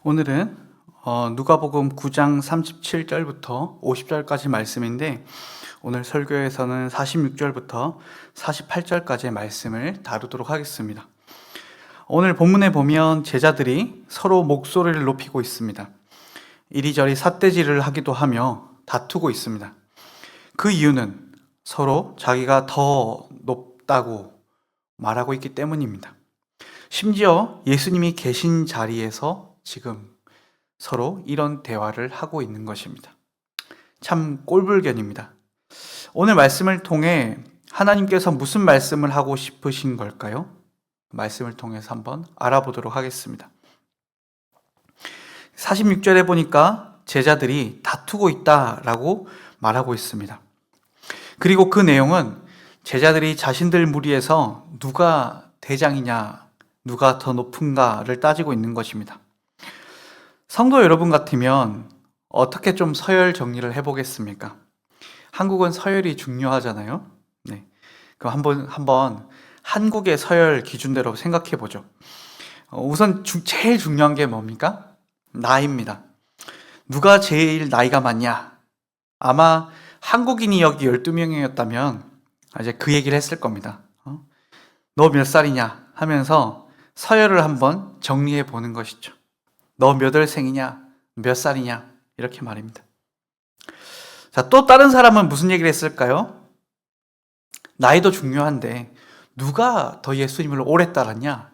오늘은 누가복음 9장 37절부터 50절까지 말씀인데 오늘 설교에서는 46절부터 48절까지의 말씀을 다루도록 하겠습니다. 오늘 본문에 보면 제자들이 서로 목소리를 높이고 있습니다. 이리저리 삿대질을 하기도 하며 다투고 있습니다. 그 이유는 서로 자기가 더 높다고 말하고 있기 때문입니다. 심지어 예수님이 계신 자리에서 지금 서로 이런 대화를 하고 있는 것입니다. 참 꼴불견입니다. 오늘 말씀을 통해 하나님께서 무슨 말씀을 하고 싶으신 걸까요? 말씀을 통해서 한번 알아보도록 하겠습니다. 46절에 보니까 제자들이 다투고 있다라고 말하고 있습니다. 그리고 그 내용은 제자들이 자신들 무리에서 누가 대장이냐, 누가 더 높은가를 따지고 있는 것입니다. 성도 여러분 같으면 어떻게 좀 서열 정리를 해보겠습니까? 한국은 서열이 중요하잖아요. 네. 그럼 한번 한국의 서열 기준대로 생각해 보죠. 우선 제일 중요한 게 뭡니까? 나이입니다. 누가 제일 나이가 많냐? 아마 한국인이 여기 12명이었다면 이제 그 얘기를 했을 겁니다. 너 몇 살이냐? 하면서 서열을 한번 정리해 보는 것이죠. 너 몇 월생이냐? 몇 살이냐? 이렇게 말입니다. 자, 또 다른 사람은 무슨 얘기를 했을까요? 나이도 중요한데 누가 더 예수님을 오래 따랐냐?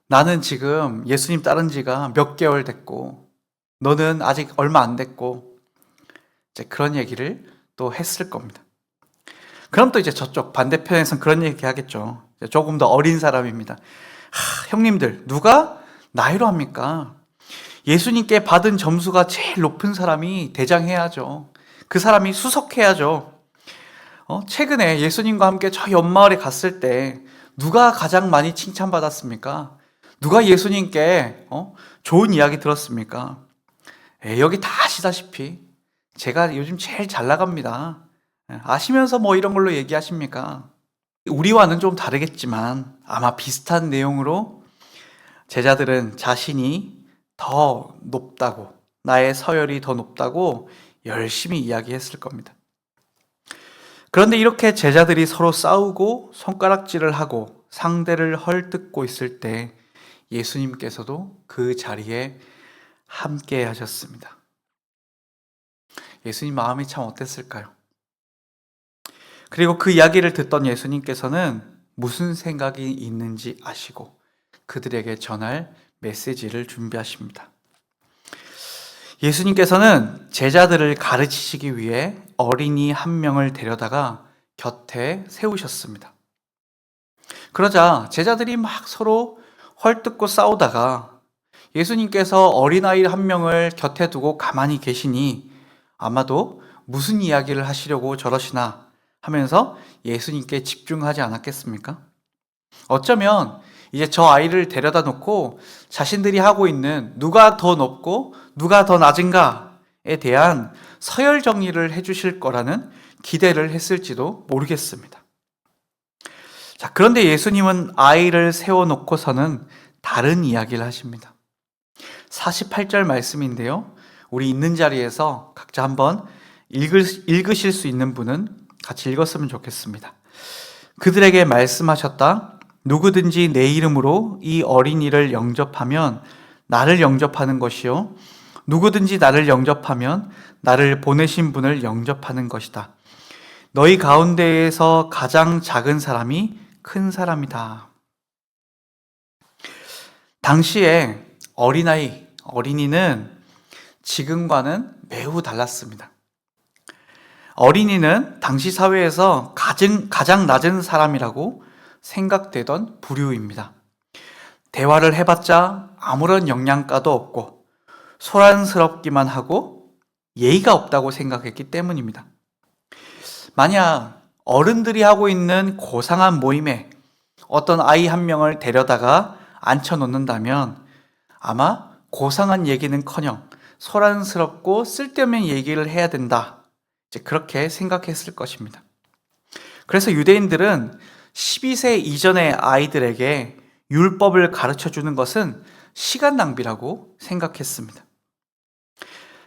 나는 지금 예수님 따른 지가 몇 개월 됐고 너는 아직 얼마 안 됐고 이제 그런 얘기를 또 했을 겁니다. 그럼 또 이제 저쪽 반대편에서는 그런 얘기 하겠죠. 조금 더 어린 사람입니다. 형님들, 누가 나이로 합니까? 예수님께 받은 점수가 제일 높은 사람이 대장해야죠. 그 사람이 수석해야죠. 최근에 예수님과 함께 저 옆마을에 갔을 때 누가 가장 많이 칭찬받았습니까? 누가 예수님께 좋은 이야기 들었습니까? 여기 다 아시다시피 제가 요즘 제일 잘 나갑니다. 아시면서 뭐 이런 걸로 얘기하십니까? 우리와는 좀 다르겠지만 아마 비슷한 내용으로 제자들은 자신이 더 높다고, 나의 서열이 더 높다고 열심히 이야기했을 겁니다. 그런데 이렇게 제자들이 서로 싸우고 손가락질을 하고 상대를 헐뜯고 있을 때 예수님께서도 그 자리에 함께 하셨습니다. 예수님 마음이 참 어땠을까요? 그리고 그 이야기를 듣던 예수님께서는 무슨 생각이 있는지 아시고 그들에게 전할 메시지를 준비하십니다. 예수님께서는 제자들을 가르치시기 위해 어린이 한 명을 데려다가 곁에 세우셨습니다. 그러자 제자들이 막 서로 헐뜯고 싸우다가 예수님께서 어린아이 한 명을 곁에 두고 가만히 계시니 아마도 무슨 이야기를 하시려고 저러시나 하면서 예수님께 집중하지 않았겠습니까? 어쩌면 이제 저 아이를 데려다 놓고 자신들이 하고 있는 누가 더 높고 누가 더 낮은가에 대한 서열 정리를 해주실 거라는 기대를 했을지도 모르겠습니다. 자, 그런데 예수님은 아이를 세워놓고서는 다른 이야기를 하십니다. 48절 말씀인데요. 우리 있는 자리에서 각자 한번 읽으실 수 있는 분은 같이 읽었으면 좋겠습니다. 그들에게 말씀하셨다. 누구든지 내 이름으로 이 어린이를 영접하면 나를 영접하는 것이요. 누구든지 나를 영접하면 나를 보내신 분을 영접하는 것이다. 너희 가운데에서 가장 작은 사람이 큰 사람이다. 당시에 어린이는 지금과는 매우 달랐습니다. 어린이는 당시 사회에서 가장 낮은 사람이라고 생각되던 부류입니다. 대화를 해봤자 아무런 영양가도 없고 소란스럽기만 하고 예의가 없다고 생각했기 때문입니다. 만약 어른들이 하고 있는 고상한 모임에 어떤 아이 한 명을 데려다가 앉혀놓는다면 아마 고상한 얘기는커녕 소란스럽고 쓸데없는 얘기를 해야 된다. 이제 그렇게 생각했을 것입니다. 그래서 유대인들은 12세 이전의 아이들에게 율법을 가르쳐 주는 것은 시간 낭비라고 생각했습니다.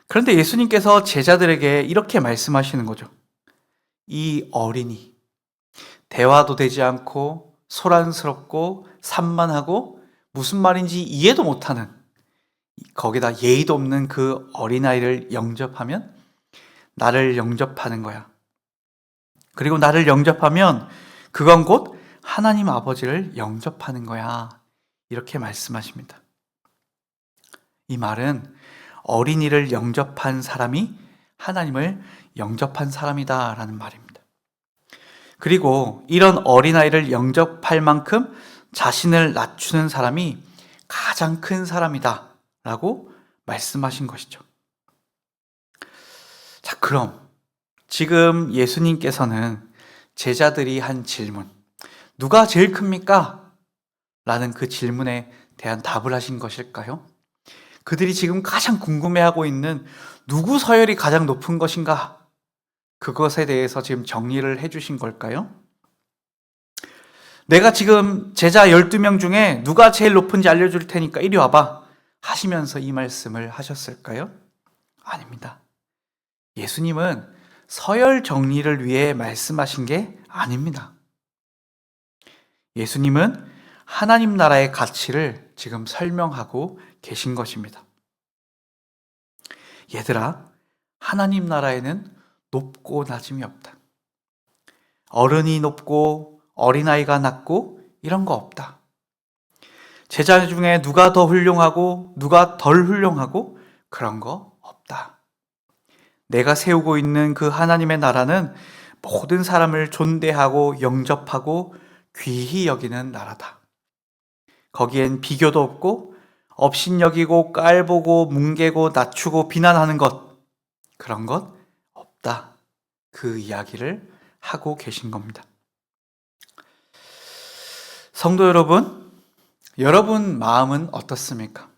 그런데 예수님께서 제자들에게 이렇게 말씀하시는 거죠. 이 어린이, 대화도 되지 않고 소란스럽고 산만하고 무슨 말인지 이해도 못하는, 거기다 예의도 없는 그 어린아이를 영접하면 나를 영접하는 거야. 그리고 나를 영접하면 그건 곧 하나님 아버지를 영접하는 거야. 이렇게 말씀하십니다. 이 말은 어린이를 영접한 사람이 하나님을 영접한 사람이다 라는 말입니다. 그리고 이런 어린아이를 영접할 만큼 자신을 낮추는 사람이 가장 큰 사람이다 라고 말씀하신 것이죠. 자, 그럼 지금 예수님께서는 제자들이 한 질문, 누가 제일 큽니까? 라는 그 질문에 대한 답을 하신 것일까요? 그들이 지금 가장 궁금해하고 있는 누구 서열이 가장 높은 것인가? 그것에 대해서 지금 정리를 해주신 걸까요? 내가 지금 제자 12명 중에 누가 제일 높은지 알려줄 테니까 이리 와봐 하시면서 이 말씀을 하셨을까요? 아닙니다. 예수님은 서열 정리를 위해 말씀하신 게 아닙니다. 예수님은 하나님 나라의 가치를 지금 설명하고 계신 것입니다. 얘들아, 하나님 나라에는 높고 낮음이 없다. 어른이 높고 어린아이가 낮고 이런 거 없다. 제자 중에 누가 더 훌륭하고 누가 덜 훌륭하고 그런 거 없다. 내가 세우고 있는 그 하나님의 나라는 모든 사람을 존대하고 영접하고 귀히 여기는 나라다. 거기엔 비교도 없고 업신여기고 깔보고 뭉개고 낮추고 비난하는 것, 그런 것 없다. 그 이야기를 하고 계신 겁니다. 성도 여러분, 여러분 마음은 어떻습니까?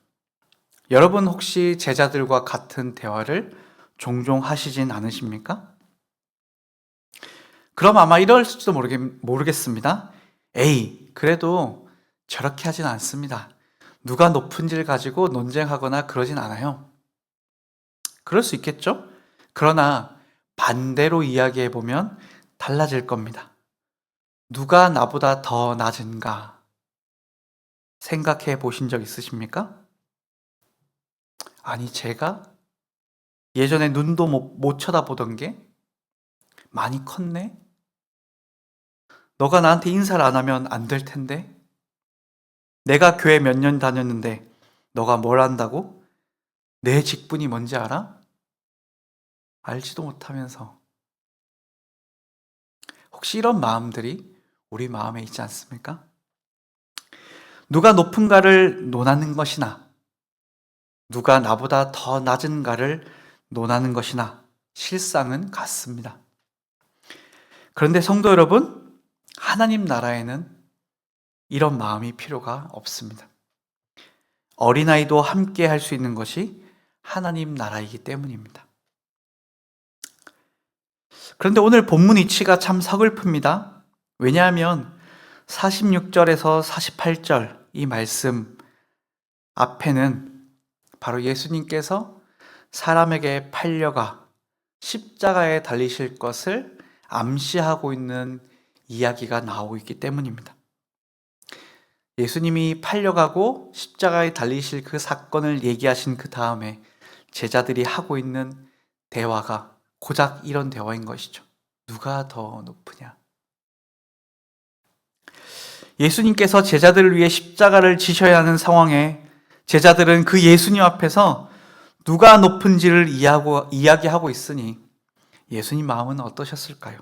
여러분 혹시 제자들과 같은 대화를 종종 하시진 않으십니까? 그럼 아마 이럴지도 모르겠습니다. 에이, 그래도 저렇게 하진 않습니다. 누가 높은지를 가지고 논쟁하거나 그러진 않아요. 그럴 수 있겠죠? 그러나 반대로 이야기해보면 달라질 겁니다. 누가 나보다 더 낮은가 생각해 보신 적 있으십니까? 아니, 제가 예전에 눈도 못 쳐다보던 게 많이 컸네? 너가 나한테 인사를 안 하면 안 될 텐데? 내가 교회 몇 년 다녔는데 너가 뭘 안다고? 내 직분이 뭔지 알아? 알지도 못하면서. 혹시 이런 마음들이 우리 마음에 있지 않습니까? 누가 높은가를 논하는 것이나 누가 나보다 더 낮은가를 논하는 것이나 실상은 같습니다. 그런데 성도 여러분, 하나님 나라에는 이런 마음이 필요가 없습니다. 어린아이도 함께 할 수 있는 것이 하나님 나라이기 때문입니다. 그런데 오늘 본문 이치가 참 서글픕니다. 왜냐하면 46절에서 48절 이 말씀 앞에는 바로 예수님께서 사람에게 팔려가 십자가에 달리실 것을 암시하고 있는 이야기가 나오고 있기 때문입니다. 예수님이 팔려가고 십자가에 달리실 그 사건을 얘기하신 그 다음에 제자들이 하고 있는 대화가 고작 이런 대화인 것이죠. 누가 더 높으냐? 예수님께서 제자들을 위해 십자가를 지셔야 하는 상황에 제자들은 그 예수님 앞에서 누가 높은지를 이야기하고 있으니 예수님 마음은 어떠셨을까요?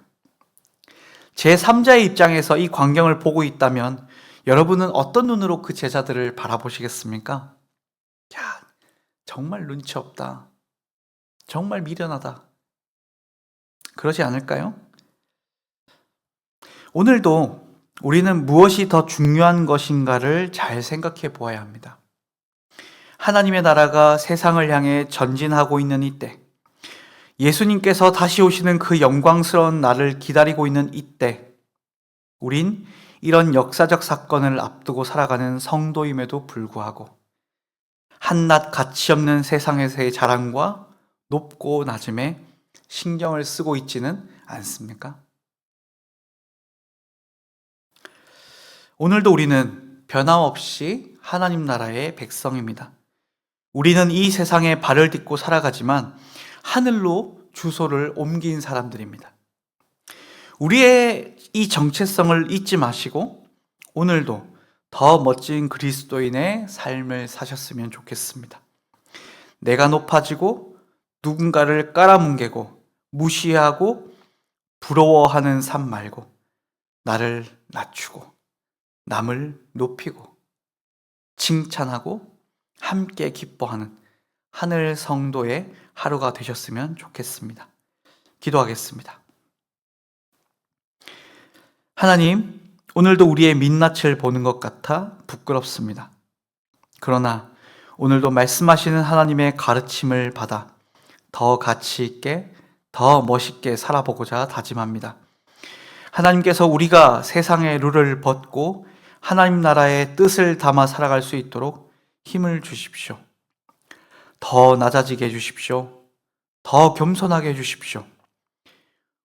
제3자의 입장에서 이 광경을 보고 있다면 여러분은 어떤 눈으로 그 제자들을 바라보시겠습니까? 야, 정말 눈치 없다. 정말 미련하다. 그러지 않을까요? 오늘도 우리는 무엇이 더 중요한 것인가를 잘 생각해 보아야 합니다. 하나님의 나라가 세상을 향해 전진하고 있는 이때, 예수님께서 다시 오시는 그 영광스러운 날을 기다리고 있는 이때, 우린 이런 역사적 사건을 앞두고 살아가는 성도임에도 불구하고 한낱 가치 없는 세상에서의 자랑과 높고 낮음에 신경을 쓰고 있지는 않습니까? 오늘도 우리는 변함없이 하나님 나라의 백성입니다. 우리는 이 세상에 발을 딛고 살아가지만 하늘로 주소를 옮긴 사람들입니다. 우리의 이 정체성을 잊지 마시고 오늘도 더 멋진 그리스도인의 삶을 사셨으면 좋겠습니다. 내가 높아지고 누군가를 깔아뭉개고 무시하고 부러워하는 삶 말고 나를 낮추고 남을 높이고 칭찬하고 함께 기뻐하는 하늘 성도의 하루가 되셨으면 좋겠습니다. 기도하겠습니다. 하나님, 오늘도 우리의 민낯을 보는 것 같아 부끄럽습니다. 그러나 오늘도 말씀하시는 하나님의 가르침을 받아 더 가치 있게, 더 멋있게 살아보고자 다짐합니다. 하나님께서 우리가 세상의 룰을 벗고 하나님 나라의 뜻을 담아 살아갈 수 있도록 힘을 주십시오. 더 낮아지게 해주십시오. 더 겸손하게 해주십시오.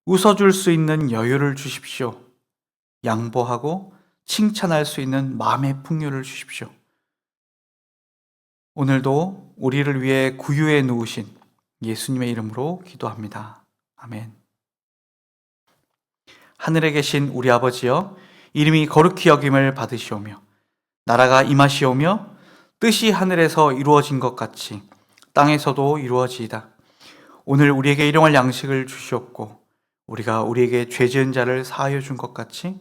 웃어줄 수 있는 여유를 주십시오. 양보하고 칭찬할 수 있는 마음의 풍요를 주십시오. 오늘도 우리를 위해 구유에 누우신 예수님의 이름으로 기도합니다. 아멘. 하늘에 계신 우리 아버지여, 이름이 거룩히 여김을 받으시오며 나라가 임하시오며 뜻이 하늘에서 이루어진 것 같이 땅에서도 이루어지이다. 오늘 우리에게 일용할 양식을 주시옵고 우리가 우리에게 죄 지은 자를 사하여 준 것 같이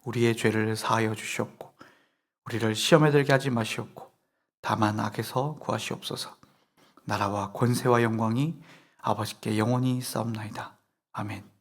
우리의 죄를 사하여 주시옵고 우리를 시험에 들게 하지 마시옵고 다만 악에서 구하시옵소서. 나라와 권세와 영광이 아버지께 영원히 있사옵나이다. 아멘.